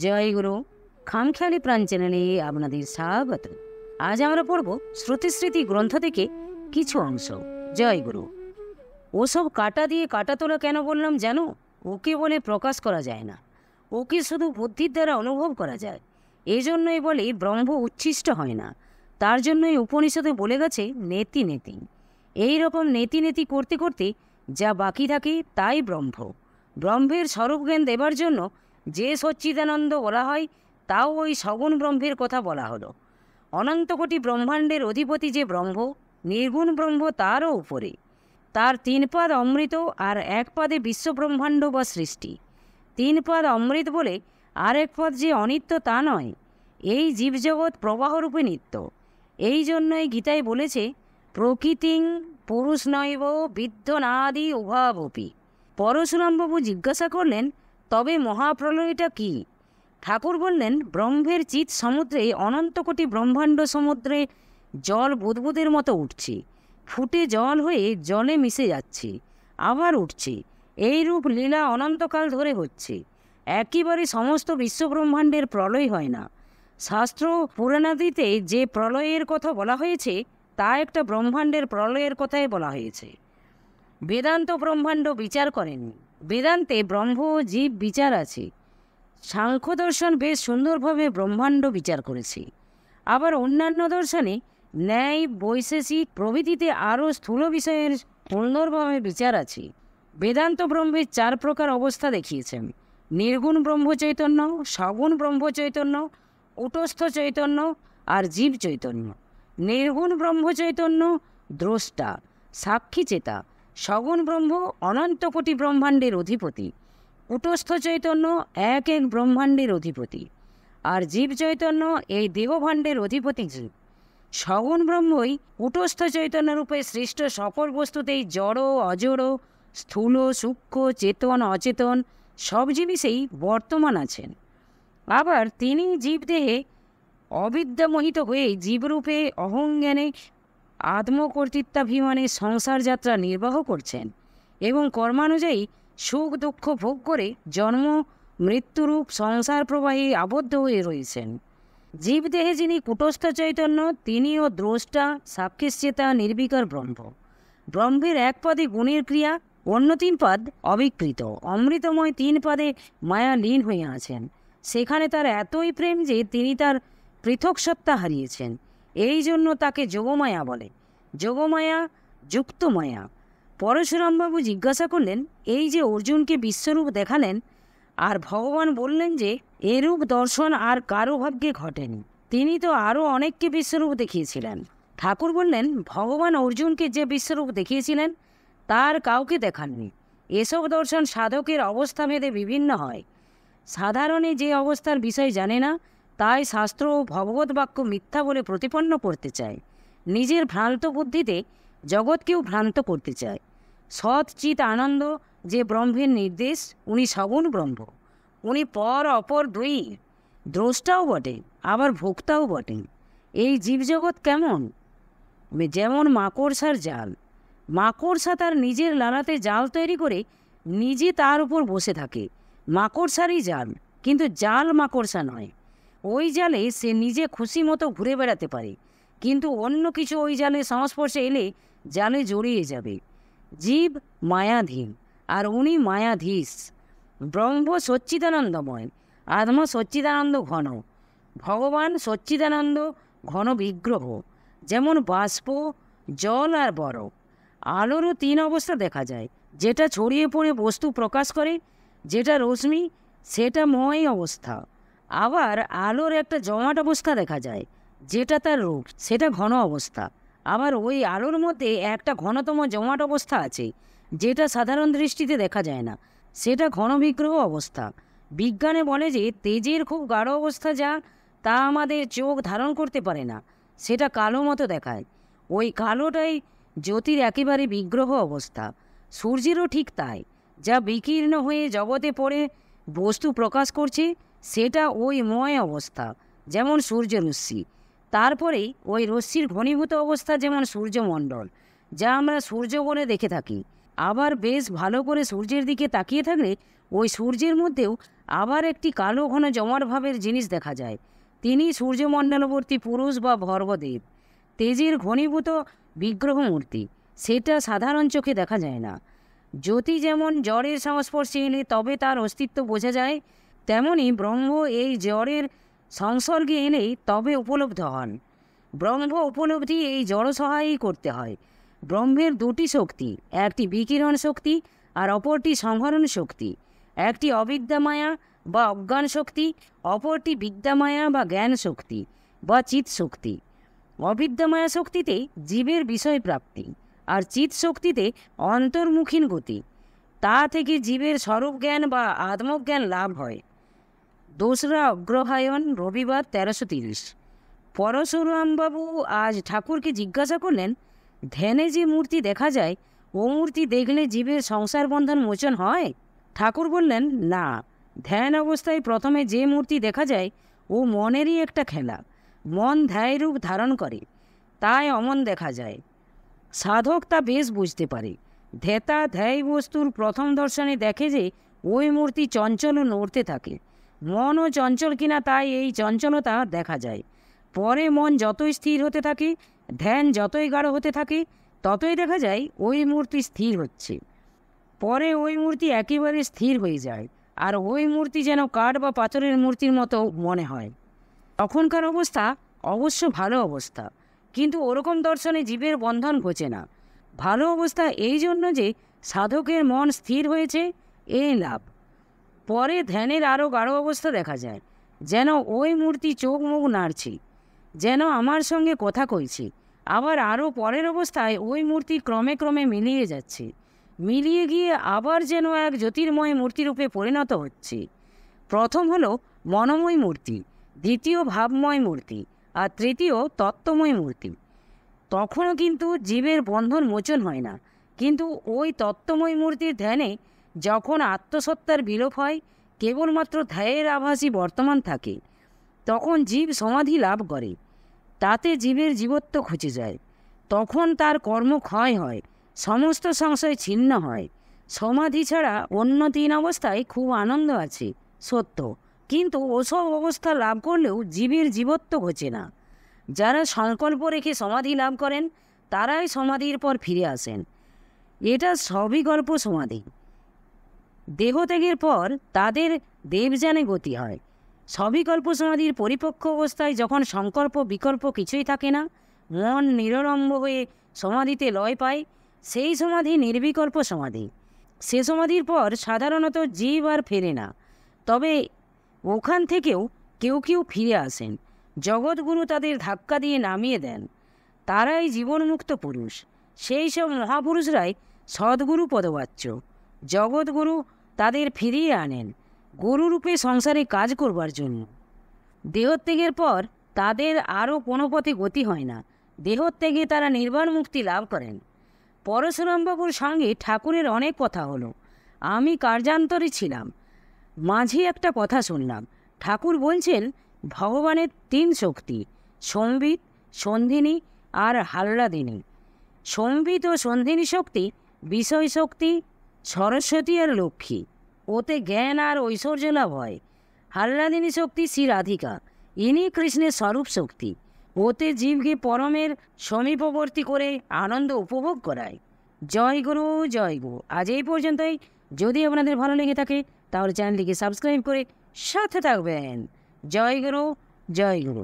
জয় গুরু। খামখেয়ালি প্রাণ চ্যানেলে আপনাদের স্বাগত। আজ আমরা পড়ব শ্রুতিস্মৃতি গ্রন্থ থেকে কিছু অংশ। জয় গুরু। ওসব কাটা দিয়ে কাটা তোলা কেন বললাম জানো? ওকে বলে প্রকাশ করা যায় না, ওকে শুধু বুদ্ধির দ্বারা অনুভব করা যায়। এই জন্যই বলে ব্রহ্ম উচ্ছিষ্ট হয় না। তার জন্যই উপনিষদে বলে গেছে নেতি নেতি। এই রকম নেতি নেতি করতে করতে যা বাকি থাকে তাই ব্রহ্ম। ব্রহ্মের স্বরূপ জ্ঞান দেবার জন্য যে সচ্চিদানন্দ বলা হয় তাও ওই সগুণ ব্রহ্মের কথা বলা হলো। অনন্তকোটি ব্রহ্মাণ্ডের অধিপতি যে ব্রহ্ম, নির্গুণ ব্রহ্ম তারও উপরে। তার 3 পাদ অমৃত আর 1 পাদে বিশ্বব্রহ্মাণ্ড বা সৃষ্টি। 3 পাদ অমৃত বলে আর 1 পাদ যে অনিত্য তা নয়। এই জীবজগৎ প্রবাহরূপে নিত্য। এই জন্যই গীতায় বলেছে প্রকৃতিং পুরুষ নৈব বিদ্যনাদি উভাবপি। পরশুরামবাবু জিজ্ঞাসা করলেন, তবে মহাপ্রলয়টা কি? ঠাকুর বললেন, ব্রহ্মের চিৎ সমুদ্রে অনন্তকোটি ব্রহ্মাণ্ড সমুদ্রে জল বুদবুদের মতো উঠছে, ফুটে জল হয়ে জলে মিশে যাচ্ছে, আবার উঠছে। এই রূপ লীলা অনন্তকাল ধরে হচ্ছে। একেবারে সমস্ত বিশ্বব্রহ্মাণ্ডের প্রলয় হয় না। শাস্ত্র পুরাণাদিতে যে প্রলয়ের কথা বলা হয়েছে তা একটা ব্রহ্মাণ্ডের প্রলয়ের কথাই বলা হয়েছে। বেদান্ত ব্রহ্মাণ্ড বিচার করেননি। বেদান্তে ব্রহ্ম জীব বিচার আছে। সাংখ্য দর্শন বেশ সুন্দরভাবে ব্রহ্মাণ্ড বিচার করেছে। আবার অন্যান্য দর্শনে ন্যায়, বৈশেষিক প্রভৃতিতে আরও স্থূল বিষয়ের সুন্দরভাবে বিচার আছে। বেদান্ত ব্রহ্মের 4 প্রকার অবস্থা দেখিয়েছেন: নির্গুণ ব্রহ্ম চৈতন্য, সগুণ ব্রহ্ম চৈতন্য, কূটস্থ চৈতন্য আর জীব চৈতন্য। নির্গুণ ব্রহ্ম চৈতন্য দ্রষ্টা, সাক্ষী চেতা। সগুণ ব্রহ্ম অনন্ত কোটি ব্রহ্মাণ্ডের অধিপতি। কূটস্থ চৈতন্য এক এক ব্রহ্মাণ্ডের অধিপতি। আর জীব চৈতন্য এই দেহভাণ্ডের অধিপতি জীব। সগুণ ব্রহ্মই কূটস্থ চৈতন্য রূপে সৃষ্ট সকল বস্তুতেই জড়, অজড়, স্থূল, সূক্ষ্ম, চেতন, অচেতন সব জিনিসেই বর্তমান আছেন। আবার তিনি জীবদেহে অবিদ্যামোহিত হয়ে জীবরূপে অহংজ্ঞানে আত্মকর্তৃত্বাভিমানে সংসার যাত্রা নির্বাহ করছেন এবং কর্মানুযায়ী সুখ দুঃখ ভোগ করে জন্ম মৃত্যুরূপ সংসার প্রবাহে আবদ্ধ হয়ে রয়েছেন। জীবদেহে যিনি কূটস্থ চৈতন্য তিনিও দ্রষ্টা, সাক্ষিশ্চেতা, নির্বিকার ব্রহ্ম। ব্রহ্মের 1 পাদে গুণের ক্রিয়া, অন্য 3 পাদ অবিকৃত অমৃতময় 3 পাদে মায়া লীন হয়ে আছেন। সেখানে তার এতই প্রেম যে তিনি তার পৃথক সত্তা হারিয়েছেন। এই জন্য তাকে যোগমায়া বলে। যোগমায়া যুক্ত মায়া। পরশুরামবাবু জিজ্ঞাসা করলেন, এই যে অর্জুনকে বিশ্বরূপ দেখালেন আর ভগবান বললেন যে এরূপ দর্শন আর কারো ভাগ্যে ঘটেনি, তিনি তো আরও অনেককে বিশ্বরূপ দেখিয়েছিলেন। ঠাকুর বললেন, ভগবান অর্জুনকে যে বিশ্বরূপ দেখিয়েছিলেন তার কাউকে দেখাননি। এসব দর্শন সাধকের অবস্থা ভেদে বিভিন্ন হয়। সাধারণে যে অবস্থার বিষয় জানে না তাই শাস্ত্র ও ভগবত বাক্য মিথ্যা বলে প্রতিপন্ন করতে চায়। নিজের ভ্রান্ত বুদ্ধিতে জগৎকেও ভ্রান্ত করতে চায়। সৎ চিৎ আনন্দ যে ব্রহ্মের নির্দেশ, উনি সগুণ ব্রহ্ম। উনি পর অপর দুই, দ্রষ্টাও বটে আবার ভোক্তাও বটেন। এই জীবজগৎ কেমন? যেমন মাকড়সার জাল। মাকড়সা তার নিজের লালাতে জাল তৈরি করে নিজে তার উপর বসে থাকে। মাকড়সারই জাল, কিন্তু জাল মাকড়সা নয়। ওই জালে সে নিজে খুশি মতো ঘুরে বেড়াতে পারে, কিন্তু অন্য কিছু ওই জালের সংস্পর্শে এলে জালে জড়িয়ে যাবে। জীব মায়াধীন আর উনি মায়াধীশ। ব্রহ্ম সচ্চিদানন্দময়, আত্মা সচ্চিদানন্দ ঘন। ভগবান সচ্চিদানন্দ ঘন বিগ্রহ। যেমন বাষ্প, জল আর বরফ। আলোরও 3 অবস্থা দেখা যায়: যেটা ছড়িয়ে পড়ে বস্তু প্রকাশ করে, যেটা রশ্মি, সেটা ময় অবস্থা। আবার আলোর একটা জমাট অবস্থা দেখা যায়, যেটা তার রূপ, সেটা ঘন অবস্থা। আবার ওই আলোর মধ্যে একটা ঘনতম জমাট অবস্থা আছে, যেটা সাধারণ দৃষ্টিতে দেখা যায় না, সেটা ঘন বিগ্রহ অবস্থা। বিজ্ঞানে বলে যে তেজের খুব গাঢ় অবস্থা যা তা আমাদের চোখ ধারণ করতে পারে না, সেটা কালো মতো দেখায়। ওই কালোটাই জ্যোতির একেবারে বিগ্রহ অবস্থা। সূর্যেরও ঠিক তাই। যা বিকীর্ণ হয়ে জগতে পড়ে বস্তু প্রকাশ করছে সেটা ওই ময় অবস্থা, যেমন সূর্যরশ্মি। তারপরে ওই রশ্মির ঘনীভূত অবস্থা যেমন সূর্যমণ্ডল, যা আমরা সূর্য বলে দেখে থাকি। আবার বেশ ভালো করে সূর্যের দিকে তাকিয়ে থাকলে ওই সূর্যের মধ্যেও আবার একটি কালো ঘন জমাট ভাবের জিনিস দেখা যায়। তিনি সূর্যমণ্ডলবর্তী পুরুষ বা ভর্গদেব, তেজের ঘনীভূত বিগ্রহ মূর্তি। সেটা সাধারণ চোখে দেখা যায় না। জ্যোতি যেমন জড়ের সংস্পর্শে এলে তবে তার অস্তিত্ব বোঝা যায়, তেমনি ব্রহ্ম এই জড়ের সংসর্গে এলেই তবে উপলব্ধ হন। ব্রহ্ম উপলব্ধি এই জড় সহায়ই করতে হয়। ব্রহ্মের দুটি শক্তি, একটি বিকিরণ শক্তি আর অপরটি সংহরণ শক্তি। একটি অবিদ্যামায়া বা অজ্ঞান শক্তি, অপরটি বিদ্যামায়া বা জ্ঞান শক্তি বা চিৎ শক্তি। অবিদ্যামায়া শক্তিতে জীবের বিষয় প্রাপ্তি, আর চিৎ শক্তিতে অন্তর্মুখীন গতি। তা থেকে জীবের স্বরূপ জ্ঞান বা আত্মজ্ঞান লাভ হয়। 2রা অগ্রহায়ণ, রবিবার, 1330। পরশুরামবাবু আজ ঠাকুরকে জিজ্ঞাসা করলেন, ধ্যানে যে মূর্তি দেখা যায় ও মূর্তি দেখলে জীবের সংসার বন্ধন মোচন হয়? ঠাকুর বললেন, না, ধ্যান অবস্থায় প্রথমে যে মূর্তি দেখা যায় ও মনেরই একটা খেলা। মন ধ্যায় রূপ ধারণ করে, তাই অমন দেখা যায়। সাধক তা বেশ বুঝতে পারে। ধ্যাতা ধ্যায় বস্তুর প্রথম দর্শনে দেখে যে ওই মূর্তি চঞ্চল ও নড়তে থাকে। মনও চঞ্চল কিনা তাই এই চঞ্চলতা দেখা যায়। পরে মন যতই স্থির হতে থাকে, ধ্যান যতই গাঢ় হতে থাকে, ততই দেখা যায় ওই মূর্তি স্থির হচ্ছে। পরে ওই মূর্তি একেবারে স্থির হয়ে যায়, আর ওই মূর্তি যেন কাঠ বা পাথরের মূর্তির মতো মনে হয়। তখনকার অবস্থা অবশ্য ভালো অবস্থা, কিন্তু ওরকম দর্শনে জীবের বন্ধন ঘোচে না। ভালো অবস্থা এই জন্য যে সাধকের মন স্থির হয়েছে, এই লাভ। পরে ধ্যানের আরও গাঢ় অবস্থা দেখা যায়, যেন ওই মূর্তি চোখ মুখ নাড়ছে, যেন আমার সঙ্গে কথা কইছে। আবার আরও পরের অবস্থায় ওই মূর্তি ক্রমে ক্রমে মিলিয়ে যাচ্ছে, মিলিয়ে গিয়ে আবার যেন এক জ্যোতির্ময় মূর্তিরূপে পরিণত হচ্ছে। প্রথম হলো মনোময় মূর্তি, দ্বিতীয় ভাবময় মূর্তি, আর তৃতীয় তত্ত্বময় মূর্তি। তখনও কিন্তু জীবের বন্ধন মোচন হয় না, কিন্তু ওই তত্ত্বময় মূর্তির ধ্যানে যখন আত্মসত্তার বিলোপ হয়, কেবলমাত্র ধ্যায়ের আভাসই বর্তমান থাকে, তখন জীব সমাধি লাভ করে। তাতে জীবের জীবত্ব ঘুচে যায়। তখন তার কর্ম ক্ষয় হয়, সমস্ত সংশয় ছিন্ন হয়। সমাধি ছাড়া অন্য 3 অবস্থায় খুব আনন্দ আছে সত্য, কিন্তু ওসব অবস্থা লাভ করলেও জীবের জীবত্ব ঘোচে না। যারা সংকল্প রেখে সমাধি লাভ করেন তারাই সমাধির পর ফিরে আসেন। এটা সবই গল্প সমাধি। দেহত্যাগের পর তাদের দেবযানে গতি হয়। সবই কল্প সমাধির পরিপক্ক অবস্থায় যখন সংকল্প বিকল্প কিছুই থাকে না, মন নিরলম্ব হয়ে সমাধিতে লয় পায়, সেই সমাধি নির্বিকল্প সমাধি। সে সমাধির পর সাধারণত জীব আর ফেরে না, তবে ওখান থেকেও কেউ কেউ ফিরে আসেন। জগৎগুরু তাদের ধাক্কা দিয়ে নামিয়ে দেন। তারাই জীবনমুক্ত পুরুষ। সেই সব মহাপুরুষরাই সদ্গুরু পদবাচ্য। জগৎগুরু তাদের ফিরিয়ে আনেন গুরুরূপে সংসারে কাজ করবার জন্য। দেহত্যাগের পর তাদের আরও কোনো পথে গতি হয় না। দেহত্যাগে তারা নির্বাণ মুক্তি লাভ করেন। পরশুরামবাবুর সঙ্গে ঠাকুরের অনেক কথা হলো। আমি কার্যান্তরে ছিলাম, মাঝে একটা কথা শুনলাম। ঠাকুর বলছেন ভগবানের 3 শক্তি, সম্বিত, সন্ধিনী আর হাল্লাদিনী। সম্বিত ও সন্ধিনী শক্তি বিষয় শক্তি, সরস্বতী আর লক্ষ্মী, ওতে জ্ঞান আর ঐশ্বর্য লাভ হয়। হাল্লাদিনী শক্তি শ্রী রাধিকা, ইনি কৃষ্ণের স্বরূপ শক্তি, ওতে জীবকে পরমের সমীপবর্তী করে আনন্দ উপভোগ করায়। জয় গুরু, জয় গুরু। আজ এই পর্যন্তই। যদি আপনাদের ভালো লেগে থাকে তাহলে চ্যানেলটিকে সাবস্ক্রাইব করে সাথে থাকবেন। জয় গুরু, জয় গুরু।